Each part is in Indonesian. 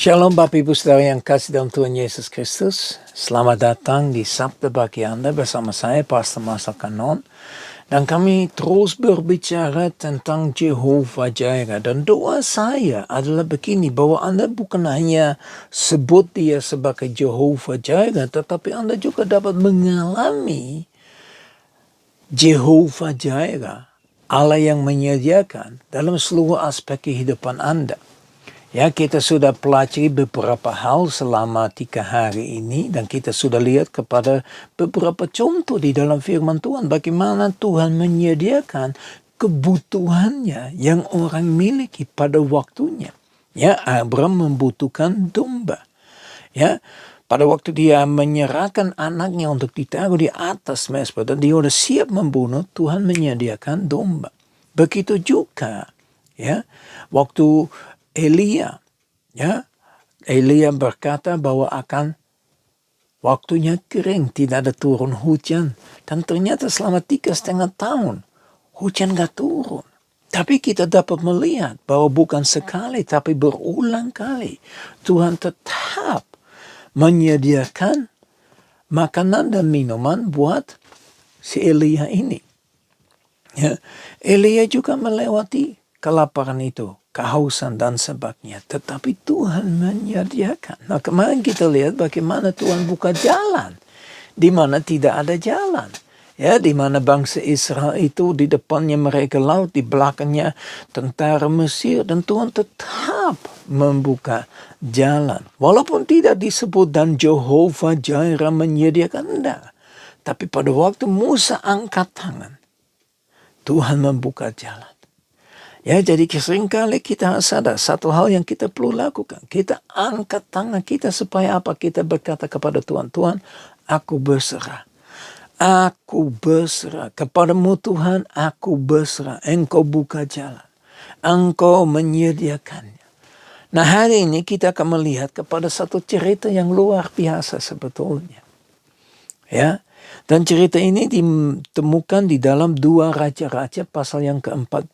Shalom Bapak Ibu Saudara yang kasih dalam Tuhan Yesus Kristus. Selamat datang di Sabda Bagi Anda bersama saya Pastor Marcel Kanon. Dan kami terus berbicara tentang Jehovah Jireh. Dan doa saya adalah begini, bahwa Anda bukan hanya sebut dia sebagai Jehovah Jireh, tetapi Anda juga dapat mengalami Jehovah Jireh, Allah yang menyediakan dalam seluruh aspek kehidupan Anda. Ya, kita sudah pelajari beberapa hal selama 3 hari ini dan kita sudah lihat kepada beberapa contoh di dalam firman Tuhan bagaimana Tuhan menyediakan kebutuhannya yang orang miliki pada waktunya. Ya, Abraham membutuhkan domba. Ya, pada waktu dia menyerahkan anaknya untuk ditaruh di atas mezbah dan dia sudah siap membunuh, Tuhan menyediakan domba. Begitu juga ya, waktu Elia berkata bahwa akan waktunya kering, tidak ada turun hujan. Dan ternyata selama 3,5 tahun hujan gak turun. Tapi kita dapat melihat bahwa bukan sekali tapi berulang kali Tuhan tetap menyediakan makanan dan minuman buat si Elia ini. Ya, Elia juga melewati kelaparan itu, kehausan dan sebagainya. Tetapi Tuhan menyediakan. Nah, kemarin kita lihat bagaimana Tuhan buka jalan di mana tidak ada jalan. Ya, di mana bangsa Israel itu di depannya mereka laut, di belakangnya tentara Mesir, dan Tuhan tetap membuka jalan. Walaupun tidak disebut dan Jehovah Jireh menyediakan, enggak. Tapi pada waktu Musa angkat tangan, Tuhan membuka jalan. Ya, jadi seringkali kita sadar satu hal yang kita perlu lakukan. Kita angkat tangan kita supaya apa? Kita berkata kepada Tuhan, Tuhan, aku berserah. Aku berserah. Kepadamu Tuhan, aku berserah. Engkau buka jalan. Engkau menyediakannya. Nah, hari ini kita akan melihat kepada satu cerita yang luar biasa sebetulnya. Ya. Dan cerita ini ditemukan di dalam 2 Raja-Raja pasal yang keempat.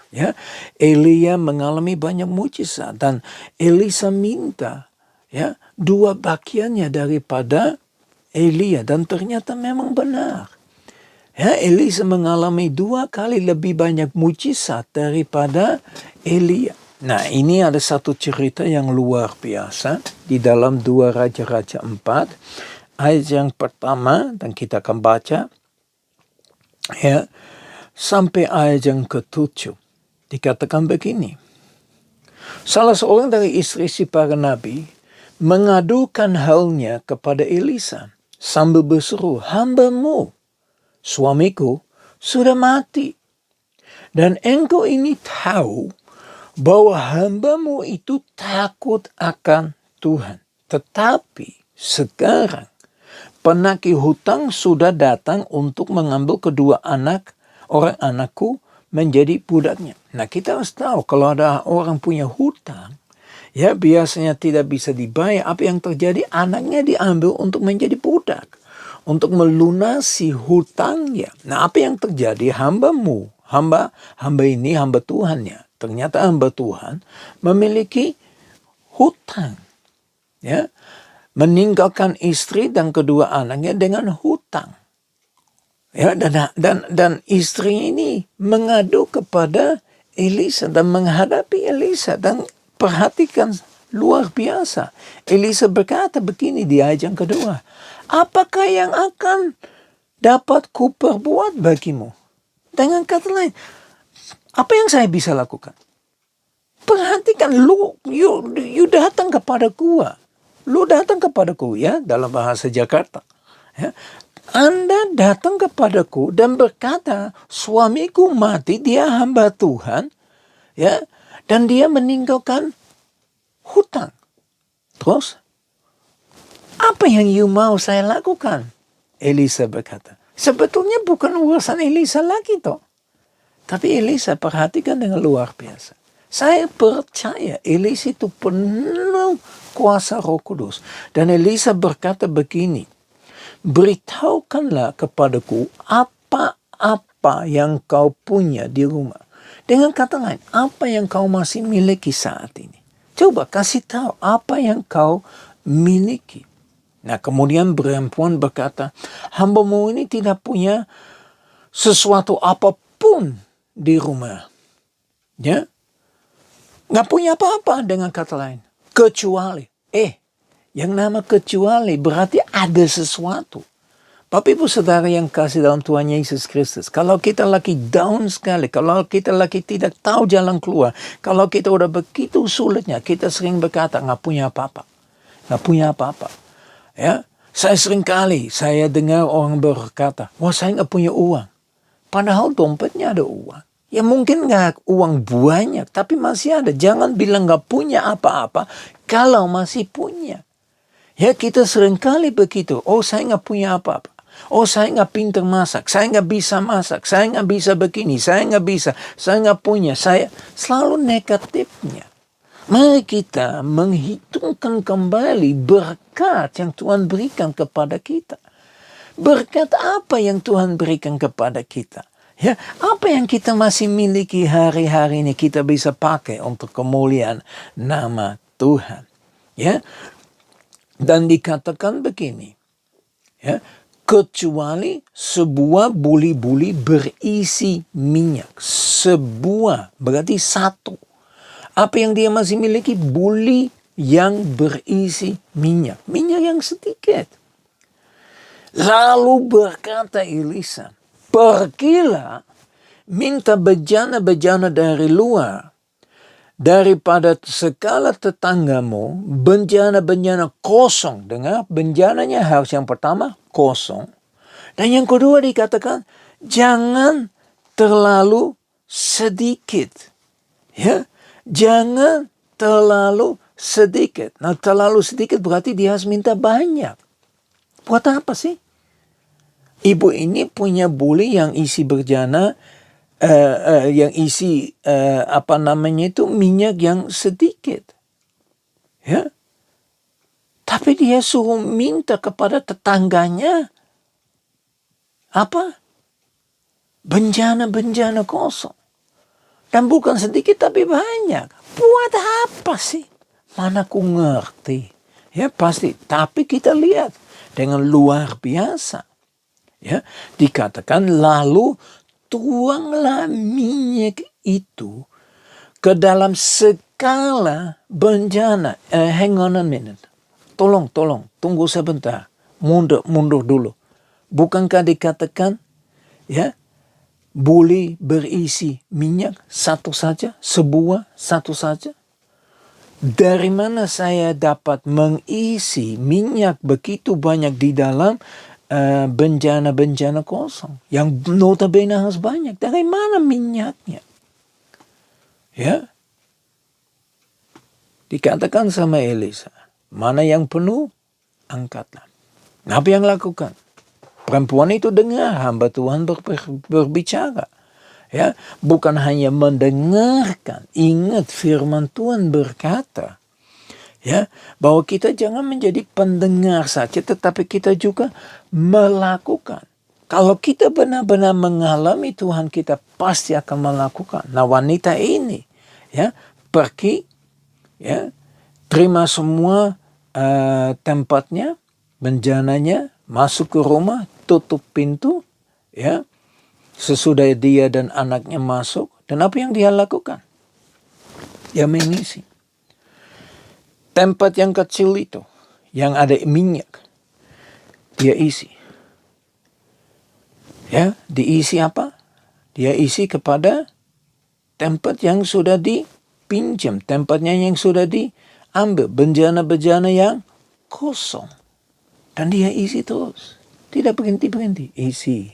Ya, Elia mengalami banyak mujizat dan Elisa minta 2 bagiannya daripada Elia dan ternyata memang benar. Ya, Elisa mengalami 2 kali lebih banyak mujizat daripada Elia. Nah, ini ada satu cerita yang luar biasa di dalam 2 Raja-Raja 4. Ayat yang pertama, dan kita akan baca ya sampai ayat yang ke-7. Dikatakan begini. Salah seorang dari istri si para nabi mengadukan halnya kepada Elisa sambil berseru, "Hambamu, suamiku, sudah mati. Dan engkau ini tahu bahwa hambamu itu takut akan Tuhan. Tetapi sekarang penagih hutang sudah datang untuk mengambil kedua orang anakku menjadi budaknya." Nah, kita harus tahu kalau ada orang punya hutang, ya biasanya tidak bisa dibayar. Apa yang terjadi? Anaknya diambil untuk menjadi budak, untuk melunasi hutangnya. Nah, apa yang terjadi? Hamba ini hamba Tuhannya. Ternyata hamba Tuhan memiliki hutang, ya. Meninggalkan istri dan kedua anaknya dengan hutang. Ya, dan istri ini mengadu kepada Elisa dan menghadapi Elisa. Dan perhatikan luar biasa. Elisa berkata begini di ayat yang kedua. "Apakah yang akan dapat kuperbuat bagimu?" Dengan kata lain, apa yang saya bisa lakukan? Perhatikan, you datang kepada gua. Lu datang kepadaku, ya, dalam bahasa Jakarta. Ya. Anda datang kepadaku dan berkata, suamiku mati, dia hamba Tuhan, ya, dan dia meninggalkan hutang. Terus, apa yang you mau saya lakukan? Elisa berkata. Sebetulnya bukan urusan Elisa lagi toh. Tapi Elisa perhatikan dengan luar biasa. Saya percaya Elisa itu penuh kuasa Roh Kudus. Dan Elisa berkata begini, "Beritahukanlah kepadaku apa-apa yang kau punya di rumah." Dengan kata lain, apa yang kau masih miliki saat ini? Coba kasih tahu apa yang kau miliki. Nah kemudian perempuan berkata, hambamu ini tidak punya sesuatu apapun di rumah. Ya, nggak punya apa-apa dengan kata lain. Kecuali, yang nama kecuali berarti ada sesuatu. Bapak Ibu Saudara yang kasih dalam Tuhan Yesus Kristus, kalau kita lagi down sekali, kalau kita lagi tidak tahu jalan keluar, kalau kita udah begitu sulitnya, kita sering berkata nggak punya apa-apa, nggak punya apa-apa. Ya, saya dengar orang berkata, wah saya nggak punya uang, padahal dompetnya ada uang. Ya mungkin nggak uang banyak, tapi masih ada. Jangan bilang nggak punya apa-apa kalau masih punya. Ya kita seringkali begitu. Oh saya nggak punya apa-apa. Oh saya nggak pintar masak. Saya nggak bisa masak. Saya nggak bisa begini. Saya nggak bisa. Saya nggak punya. Saya selalu negatifnya. Mari kita menghitungkan kembali berkat yang Tuhan berikan kepada kita. Berkat apa yang Tuhan berikan kepada kita? Ya, apa yang kita masih miliki hari-hari ini kita bisa pakai untuk kemuliaan nama Tuhan. Ya, dan dikatakan begini, ya, kecuali sebuah buli-buli berisi minyak. Sebuah berarti satu. Apa yang dia masih miliki? Buli yang berisi minyak. Minyak yang sedikit. Lalu berkata Elisa, pergilah minta bejana-bejana dari luar, daripada segala tetanggamu, bejana-bejana kosong. Dengar, bejananya harus yang pertama kosong. Dan yang kedua dikatakan, jangan terlalu sedikit. Ya, jangan terlalu sedikit. Nah, terlalu sedikit berarti dia harus minta banyak. Buat apa sih? Ibu ini punya buli yang isi berjana, yang isi minyak yang sedikit, ya. Tapi dia suruh minta kepada tetangganya apa? Benjana-benjana kosong, dan bukan sedikit tapi banyak. Buat apa sih? Mana ku ngerti? Ya pasti. Tapi kita lihat dengan luar biasa. Ya, dikatakan lalu tuanglah minyak itu ke dalam segala benjana. Hang on a minute. Tolong, tunggu sebentar. Mundur dulu. Bukankah dikatakan, ya, buli berisi minyak satu saja, sebuah satu saja? Dari mana saya dapat mengisi minyak begitu banyak di dalam benjana-benjana kosong yang notabene harus banyak? Dari mana minyaknya? Ya, dikatakan sama Elisa, mana yang penuh, angkatlah. Apa yang lakukan? Perempuan itu dengar hamba Tuhan berbicara. Ya, bukan hanya mendengarkan. Ingat firman Tuhan berkata, ya, bahwa kita jangan menjadi pendengar saja, tetapi kita juga melakukan. Kalau kita benar-benar mengalami Tuhan, kita pasti akan melakukan. Nah, wanita ini, ya, pergi, ya, terima semua tempatnya, benjananya, masuk ke rumah, tutup pintu, ya. Sesudah dia dan anaknya masuk, dan apa yang dia lakukan? Dia mengisi. Tempat yang kecil itu, yang ada minyak, dia isi. Ya, diisi apa? Dia isi kepada tempat yang sudah dipinjam, tempatnya yang sudah diambil, bejana-bejana yang kosong. Dan dia isi terus. Tidak berhenti-berhenti. Isi.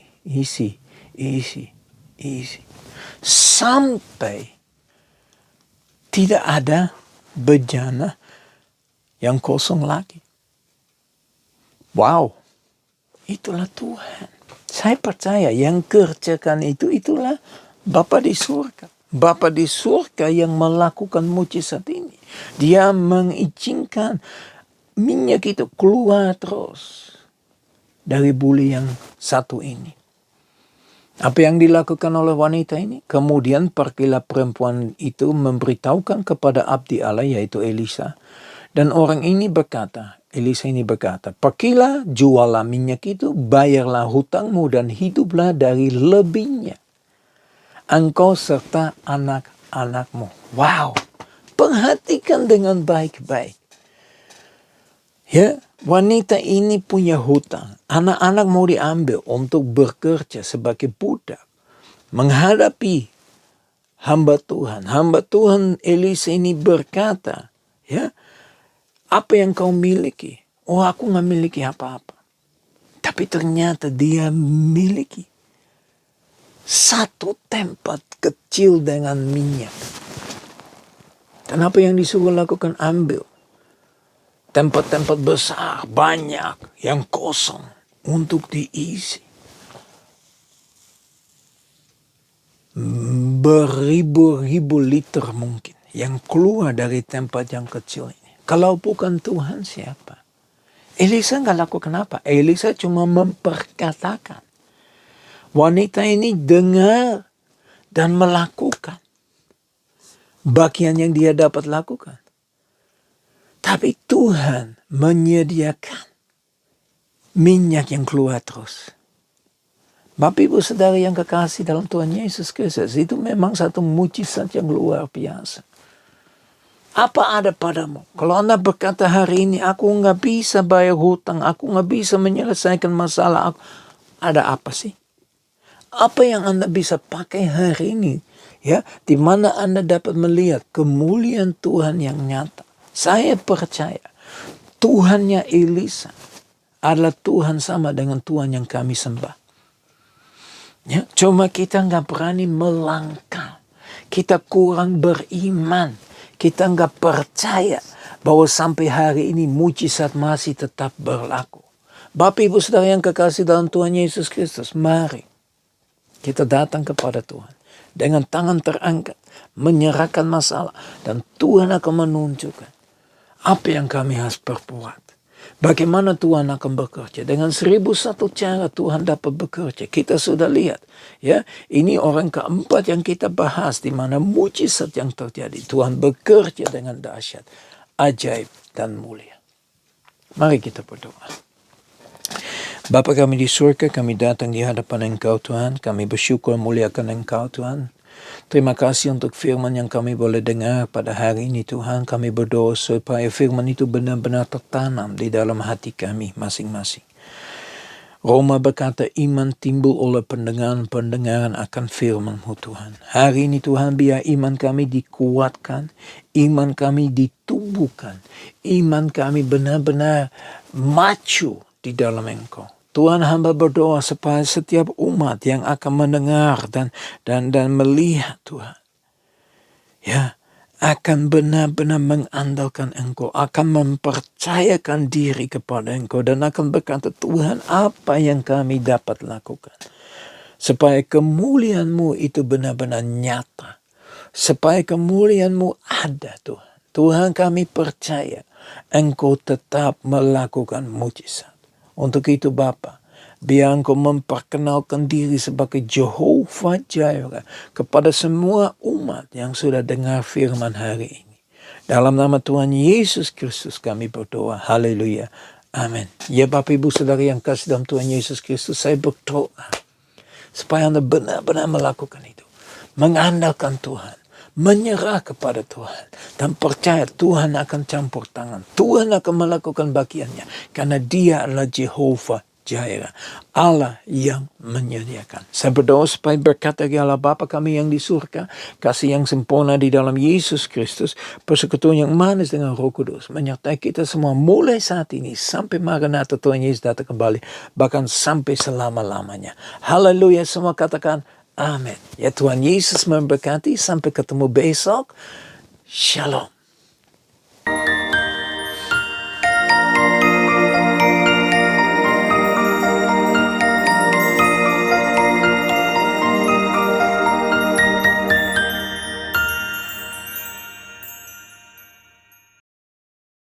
Sampai tidak ada bejana yang kosong lagi. Wow, itulah Tuhan. Saya percaya yang kerjakan itulah Bapa di surga. Bapa di surga yang melakukan mujizat ini. Dia mengizinkan minyak itu keluar terus dari buli yang satu ini. Apa yang dilakukan oleh wanita ini? Kemudian pergilah perempuan itu memberitahukan kepada abdi Allah, yaitu Elisa. Dan orang ini berkata, Elisa ini berkata, pergilah, jualah minyak itu, bayarlah hutangmu dan hiduplah dari lebihnya, engkau serta anak-anakmu. Wow, perhatikan dengan baik-baik. Ya, wanita ini punya hutang. Anak-anak mau diambil untuk bekerja sebagai budak. Menghadapi hamba Tuhan. Hamba Tuhan Elisa ini berkata, ya, apa yang kau miliki? Oh, aku gak miliki apa-apa. Tapi ternyata dia miliki satu tempat kecil dengan minyak. Dan apa yang disuruh lakukan? Ambil tempat-tempat besar, banyak, yang kosong untuk diisi. Beribu-ribu liter mungkin yang keluar dari tempat yang kecil ini. Kalau bukan Tuhan, siapa? Elisa gak lakukan apa? Elisa cuma memperkatakan. Wanita ini dengar dan melakukan bagian yang dia dapat lakukan. Tapi Tuhan menyediakan minyak yang keluar terus. Bapak Ibu Saudara yang kekasih dalam Tuhan Yesus Kristus, itu memang satu mujizat yang luar biasa. Apa ada padamu? Kalau Anda berkata hari ini, aku nggak bisa bayar hutang, aku nggak bisa menyelesaikan masalah aku. Ada apa sih? Apa yang Anda bisa pakai hari ini? Ya, di mana Anda dapat melihat kemuliaan Tuhan yang nyata. Saya percaya Tuhannya Elisa adalah Tuhan sama dengan Tuhan yang kami sembah. Ya, cuma kita nggak berani melangkah. Kita kurang beriman. Kita nggak percaya bahwa sampai hari ini mujizat masih tetap berlaku. Bapak Ibu Saudara yang kekasih dalam Tuhan Yesus Kristus, mari kita datang kepada Tuhan dengan tangan terangkat, menyerahkan masalah, dan Tuhan akan menunjukkan apa yang kami harus perbuat. Bagaimana Tuhan akan bekerja. Dengan 1001 cara Tuhan dapat bekerja. Kita sudah lihat. Ya, ini orang keempat yang kita bahas. Di mana mujizat yang terjadi. Tuhan bekerja dengan dahsyat, ajaib, dan mulia. Mari kita berdoa. Bapa kami di surga, kami datang di hadapan Engkau Tuhan. Kami bersyukur muliakan Engkau Tuhan. Terima kasih untuk firman yang kami boleh dengar pada hari ini Tuhan. Kami berdoa supaya firman itu benar-benar tertanam di dalam hati kami masing-masing. Roma berkata iman timbul oleh pendengaran akan firman-Mu Tuhan. Hari ini Tuhan biar iman kami dikuatkan, iman kami ditumbuhkan, iman kami benar-benar maju di dalam Engkau. Tuhan hamba berdoa supaya setiap umat yang akan mendengar dan melihat Tuhan, ya, akan benar-benar mengandalkan Engkau, akan mempercayakan diri kepada Engkau dan akan berkata, Tuhan apa yang kami dapat lakukan. Supaya kemuliaan-Mu itu benar-benar nyata. Supaya kemuliaan-Mu ada Tuhan. Tuhan kami percaya Engkau tetap melakukan mujizat. Untuk itu Bapa, biar Engkau memperkenalkan diri sebagai Jehovah Jireh kepada semua umat yang sudah dengar firman hari ini. Dalam nama Tuhan Yesus Kristus kami berdoa. Haleluya. Amin. Ya Bapak Ibu Saudara yang kasih dalam Tuhan Yesus Kristus, saya berdoa supaya Anda benar-benar melakukan itu. Mengandalkan Tuhan. Menyerah kepada Tuhan dan percaya Tuhan akan campur tangan. Tuhan akan melakukan bagiannya karena Dia adalah Jehovah Jireh, Allah yang menyediakan. Saya berdoa supaya berkat dari Allah Bapa kami yang di surga, kasih yang sempurna di dalam Yesus Kristus, persekutuan yang manis dengan Roh Kudus menyertai kita semua mulai saat ini sampai Maranatha Tuhan Yesus datang kembali, bahkan sampai selama-lamanya. Haleluya, semua katakan amin. Ya Tuhan Yesus memberkati. Sampai ketemu besok. Shalom.